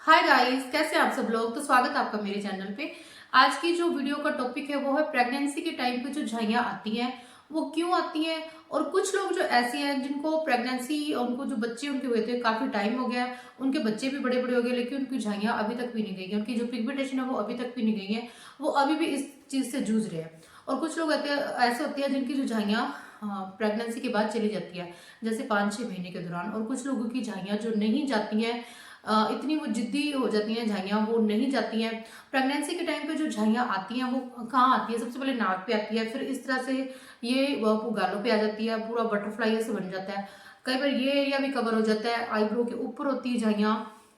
Hi guys, कैसे हैं आप सब लोग। तो स्वागत है आपका मेरे चैनल पे। आज की जो वीडियो का टॉपिक है वो है प्रेगनेंसी के टाइम पे जो झाइयाँ आती हैं वो क्यों आती हैं। और कुछ लोग जो ऐसे हैं जिनको प्रेगनेंसी, उनको जो बच्चे उनके हुए थे काफी टाइम हो गया है, उनके बच्चे भी बड़े बड़े हो गए लेकिन उनकी झाइयाँ अभी तक भी नहीं गई है, उनकी जो पिगमेंटेशन है वो अभी तक भी नहीं गई है, वो अभी भी इस चीज से जूझ रहे हैं। और कुछ लोग ऐसे होते हैं जिनकी जो झाइयाँ प्रेगनेंसी के बाद चली जाती है, जैसे 5-6 महीने के दौरान। और कुछ लोगों की झाइयाँ जो नहीं जाती हैं, इतनी वो जिद्दी हो जाती हैं झाइयाँ, वो नहीं जाती हैं। प्रेगनेंसी के टाइम पे जो झाइयाँ आती हैं वो कहाँ आती है, सबसे पहले नाक पे आती है, फिर इस तरह से ये गालों पे आ जाती है, पूरा बटरफ्लाई ऐसे बन जाता है। कई बार ये एरिया भी कवर हो जाता है, आईब्रो के ऊपर होती है झाइयाँ,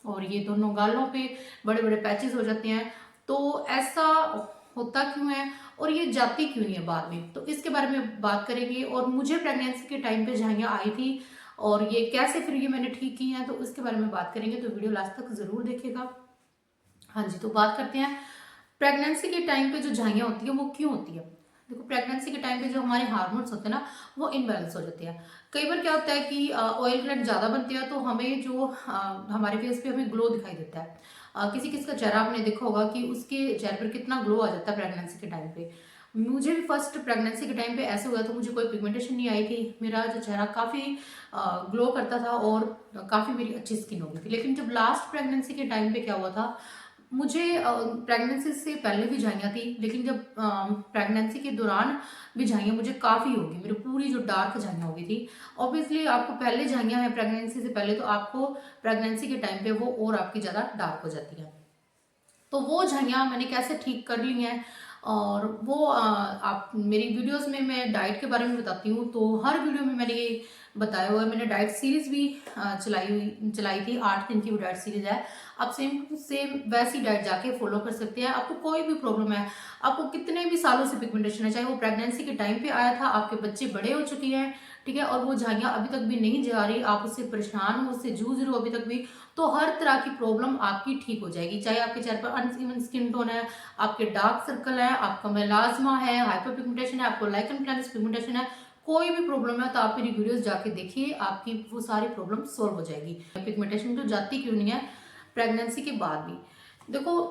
और ये दोनों गालों पे बड़े बड़े पैचेस हो जाते हैं। तो ऐसा होता क्यों है और ये जाती क्यों नहीं है बाद में, तो इसके बारे में बात करेंगे। और मुझे प्रेगनेंसी के टाइम पे झाइयाँ आई थी और ये कैसे फिर ये मैंने ठीक की हैं, तो इसके बारे में बात करेंगे, तो वीडियो लास्ट तक जरूर देखिएगा। हाँ जी, तो बात करते हैं प्रेगनेंसी के टाइम पे जो झाइयाँ होती है वो क्यों होती है। देखो, प्रेगनेंसी के टाइम पे जो हमारे हार्मोन्स होते हैं ना वो इनबैलेंस हो जाते हैं। कई बार क्या होता है कि ऑयल ग्लैंड ज्यादा बनते हैं, तो हमें जो हमारे फेस पे हमें ग्लो दिखाई देता है। किसी किसी का चेहरा आपने देखा होगा कि उसके चेहरे पर कितना ग्लो आ जाता है प्रेगनेंसी के टाइम पे। मुझे भी फर्स्ट प्रेगनेंसी के टाइम पे ऐसे हुआ था, मुझे कोई पिगमेंटेशन नहीं आई थी, मेरा जो चेहरा काफी ग्लो करता था और काफी मेरी अच्छी स्किन हो गई थी। लेकिन जब लास्ट प्रेगनेंसी के टाइम पे क्या हुआ था, मुझे प्रेगनेंसी से पहले भी झाइयाँ थी, लेकिन जब प्रेगनेंसी के दौरान भी झाइयाँ मुझे काफ़ी होगी, मेरी पूरी जो डार्क झाइयाँ हो गई थी। ऑब्वियसली आपको पहले झाइयाँ हैं प्रेगनेंसी से पहले, तो आपको प्रेगनेंसी के टाइम पे वो और आपकी ज़्यादा डार्क हो जाती है। तो वो झाइयाँ मैंने कैसे ठीक कर ली हैं, और वो आप मेरी वीडियोस में मैं डाइट के बारे में बताती हूँ, तो हर वीडियो में मैंने ये बताया हुआ है। मैंने डाइट सीरीज भी चलाई थी, 8 दिन की वो डाइट सीरीज है। आप सेम सेम वैसी डाइट जाके फॉलो कर सकते हैं। आपको कोई भी प्रॉब्लम है, आपको कितने भी सालों से पिगमेंटेशन है, चाहे वो प्रेगनेंसी के टाइम पे आया था, आपके बच्चे बड़े हो चुके हैं, ठीक है, और वो झाइयाँ अभी तक भी नहीं जा रही, आप उससे परेशान हो, उससे जूझ रहे हो अभी तक भी, तो हर तरह की प्रॉब्लम आपकी ठीक हो जाएगी। चाहे आपके चेहरे पर अनइवन स्किन टोन है, आपके डार्क सर्कल है, आपका मेलाज्मा है, हाइपर पिगमेंटेशन है, आपको लाइकन प्लानस पिगमेंटेशन है, कोई भी प्रॉब्लम है तो आप मेरी वीडियोस जाके देखिए, आपकी वो सारी प्रॉब्लम सॉल्व हो जाएगी। पिगमेंटेशन तो जाती क्यों नहीं है प्रेगनेंसी के बाद भी। देखो,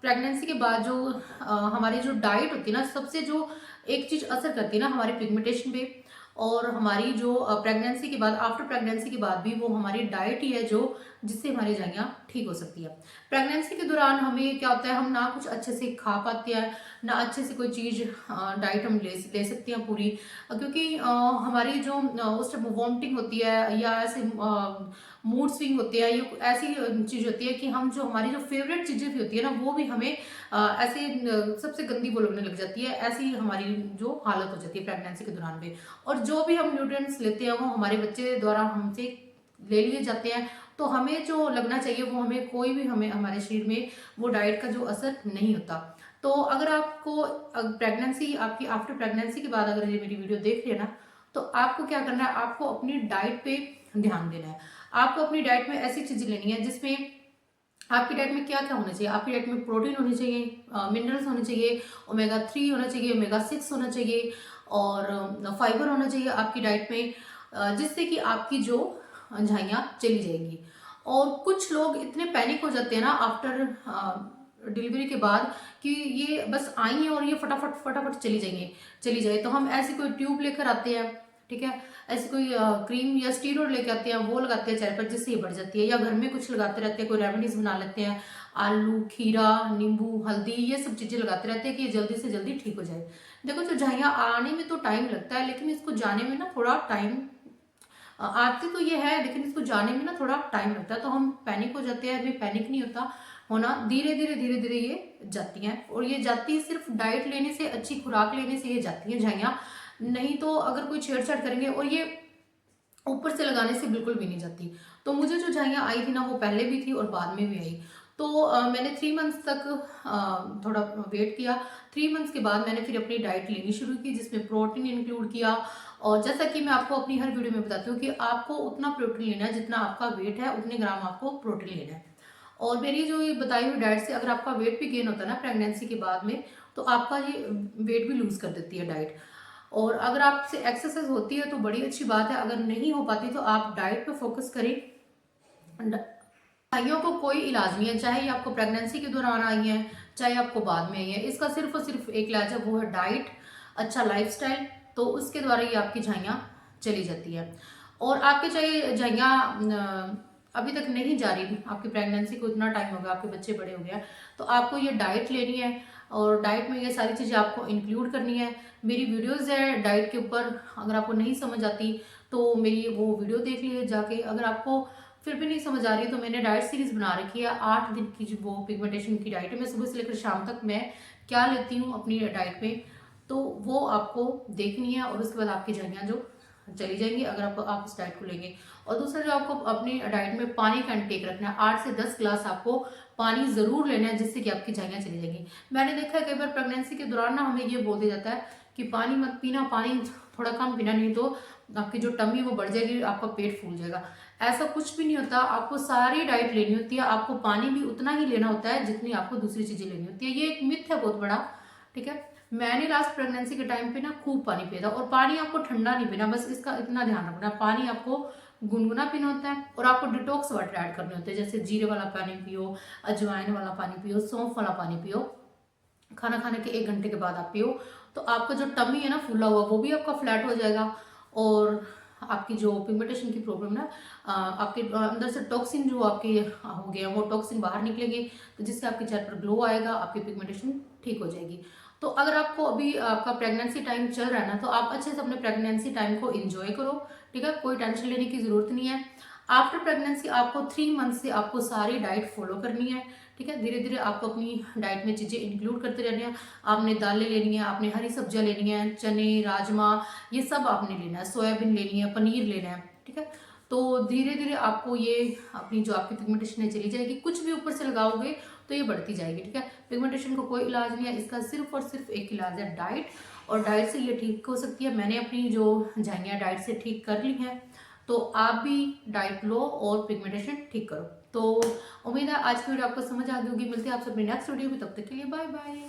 प्रेगनेंसी के बाद जो हमारी जो डाइट होती है ना, सबसे जो एक चीज असर करती है ना हमारे पिगमेंटेशन पे, और हमारी जो प्रेगनेंसी के बाद, आफ्टर प्रेगनेंसी के बाद भी, वो हमारी डाइट ही है जो जिससे हमारी झाइयाँ ठीक हो सकती है। प्रेगनेंसी के दौरान हमें क्या होता है, हम ना कुछ अच्छे से खा पाते हैं, ना अच्छे से कोई चीज़ डाइट हम ले सकते हैं पूरी, क्योंकि हमारी जो उस टाइम वॉमिटिंग होती है, या ऐसे मूड स्विंग होते हैं, ये ऐसी चीज़ होती है कि हम जो हमारी जो फेवरेट चीज़ें भी होती है ना वो भी हमें ऐसे सबसे गंदी वो लगने लग जाती है। ऐसी हमारी जो हालत हो जाती है प्रेगनेंसी के दौरान भी। और जो भी हम न्यूट्रिएंट्स लेते हैं वो हमारे बच्चे द्वारा हमसे ले लिए जाते हैं, तो हमें जो लगना चाहिए वो हमें कोई भी हमें हमारे शरीर में वो डाइट का जो असर नहीं होता। तो अगर आपको प्रेगनेंसी, आपकी आफ्टर प्रेगनेंसी के बाद अगर ये मेरी वीडियो देख रहे हैं ना, तो आपको क्या करना है, आपको अपनी डाइट पे ध्यान देना है। आपको अपनी डाइट में ऐसी चीजें लेनी है जिसमें, आपकी डाइट में क्या क्या होना चाहिए, आपकी डाइट में प्रोटीन होनी चाहिए, मिनरल्स होने चाहिए, ओमेगा 3 होना चाहिए, ओमेगा 6 होना चाहिए, और फाइबर होना चाहिए आपकी डाइट में, जिससे कि आपकी जो झाइयाँ चली जाएंगी। और कुछ लोग इतने पैनिक हो जाते हैं ना आफ्टर डिलीवरी के बाद, कि ये बस आई हैं और ये फटाफट फटाफट चली जाए, तो हम ऐसी कोई ट्यूब लेकर आते हैं, ठीक है, ऐसी कोई क्रीम या स्टीरॉइड लेके आते हैं, वो लगाते हैं चेहरे पर जिससे ये बढ़ जाती है, या घर में कुछ लगाते रहते हैं, कोई रेमेडीज बना लेते हैं, आलू, खीरा, नींबू, हल्दी, ये सब चीजें लगाते रहते हैं कि ये जल्दी से जल्दी ठीक हो जाए। देखो, जो झाइयाँ आने में तो टाइम लगता है, लेकिन इसको जाने में ना थोड़ा टाइम, आती तो ये है लेकिन इसको जाने में ना थोड़ा टाइम लगता है, तो हम पैनिक हो जाते हैं। अभी पैनिक नहीं होता होना, धीरे धीरे ये जाती हैं, और ये जाती सिर्फ डाइट लेने से, अच्छी खुराक लेने से ये जाती है झाइयाँ। नहीं तो अगर कोई छेड़छाड़ करेंगे, और ये ऊपर से लगाने से बिल्कुल भी नहीं जाती। तो मुझे जो झाइयाँ आई थी ना वो पहले भी थी और बाद में भी आई। तो मैंने 3 मंथ्स तक थोड़ा वेट किया। 3 मंथ्स के बाद मैंने फिर अपनी डाइट लेनी शुरू की, जिसमें प्रोटीन इंक्लूड किया। और जैसा कि मैं आपको अपनी हर वीडियो में बताती हूँ कि आपको उतना प्रोटीन लेना है जितना आपका वेट है, उतने ग्राम आपको प्रोटीन लेना है। और मेरी जो ये बताई हुई डाइट से अगर आपका वेट भी गेन होता है ना प्रेगनेंसी के बाद में, तो आपका ये वेट भी लूज कर देती है डाइट। और अगर आपसे एक्सरसाइज होती है तो बड़ी अच्छी बात है, अगर नहीं हो पाती तो आप डाइट पे फोकस करें। झाइयों को कोई इलाज नहीं है, चाहे ये आपको प्रेगनेंसी के दौरान आई है, चाहे आपको बाद में आई है। इसका सिर्फ और सिर्फ एक इलाज है, वो है डाइट, अच्छा लाइफस्टाइल। तो उसके द्वारा ये आपकी झाइयाँ चली जाती है। और आपके चाहे झाइयाँ अभी तक नहीं जा रही, आपकी प्रेगनेंसी को इतना टाइम हो गया, आपके बच्चे बड़े हो गया, तो आपको ये डाइट लेनी है और डाइट में ये सारी चीज़ें आपको इंक्लूड करनी है। मेरी वीडियोज़ है डाइट के ऊपर, अगर आपको नहीं समझ आती तो मेरी वो वीडियो देख लीजिए जाके। अगर आपको फिर भी नहीं समझ आ रही तो मैंने डाइट सीरीज बना रखी है, 8 दिन की जो वो पिगमेंटेशन की डाइट है, मैं सुबह से लेकर शाम तक मैं क्या लेती हूँ अपनी डाइट में, तो वो आपको देखनी है और उसके बाद आपकी झाइयाँ जो चली जाएंगी अगर आप इस डाइट को लेंगे। और दूसरा जो आपको अपनी डाइट में पानी का इंटेक रखना है, 8 से 10 ग्लास आपको पानी जरूर लेना है, जिससे कि आपकी झाइयाँ चली जाएंगी। मैंने देखा है कई बार प्रेगनेंसी के दौरान ना हमें ये बोल दिया जाता है कि पानी मत पीना, पानी थोड़ा कम पीना, नहीं तो आपकी जो टमी वो बढ़ जाएगी, आपका पेट फूल जाएगा। ऐसा कुछ भी नहीं होता, आपको सारी डाइट लेनी होती है, आपको पानी भी उतना ही लेना होता है जितनी आपको दूसरी चीजें लेनी होती है। ये एक मिथ है बहुत बड़ा, ठीक है। मैंने लास्ट प्रेगनेंसी के टाइम पे ना खूब पानी पिया था, और पानी आपको ठंडा नहीं पीना, बस इसका इतना ध्यान रखना, पानी आपको गुनगुना पीना होता है। और आपको डिटॉक्स वाटर ऐड करने होते हैं, जैसे जीरे वाला पानी पियो, अजवाइन वाला पानी पियो, सौंफ वाला पानी पियो, खाना खाने के 1 घंटे के बाद आप पियो। तो आपका जो टमी है ना फूला हुआ, वो भी आपका फ्लैट हो जाएगा। और आपकी जो पिगमेंटेशन की प्रॉब्लम ना, आपके अंदर से टॉक्सिन जो आपके हो गया, वो टॉक्सिन बाहर निकलेंगे, तो जिससे आपके चेहरे पर ग्लो आएगा, आपकी पिगमेंटेशन ठीक हो जाएगी। तो अगर आपको अभी आपका प्रेगनेंसी टाइम चल रहा है ना, तो आप अच्छे से अपने प्रेगनेंसी टाइम को एंजॉय करो, ठीक है। कोई टेंशन लेने की जरूरत नहीं है। आफ्टर प्रेगनेंसी आपको 3 मंथ से आपको सारी डाइट फॉलो करनी है, ठीक है। धीरे धीरे आपको अपनी डाइट में चीज़ें इंक्लूड करते रहने हैं। आपने दालें लेनी है, आपने हरी सब्जियां लेनी है, चने, राजमा, ये सब आपने लेना है, सोयाबीन लेनी है, पनीर लेना है, ठीक है। तो धीरे धीरे आपको ये अपनी जो आपकी पिगमेंटेशन है चली जाएगी। कुछ भी ऊपर से लगाओगे तो ये बढ़ती जाएगी, ठीक है। पिगमेंटेशन को कोई इलाज नहीं है, इसका सिर्फ और सिर्फ एक इलाज है, डाइट। और डाइट से ये ठीक हो सकती है। मैंने अपनी जो झाइयाँ डाइट से ठीक कर ली हैं, तो आप भी डाइट लो और पिगमेंटेशन ठीक करो। तो उम्मीद है आज की वीडियो आपको समझ आ गई होगी। मिलते हैं आपसे अपनी नेक्स्ट वीडियो में, तब तक के लिए बाय बाय।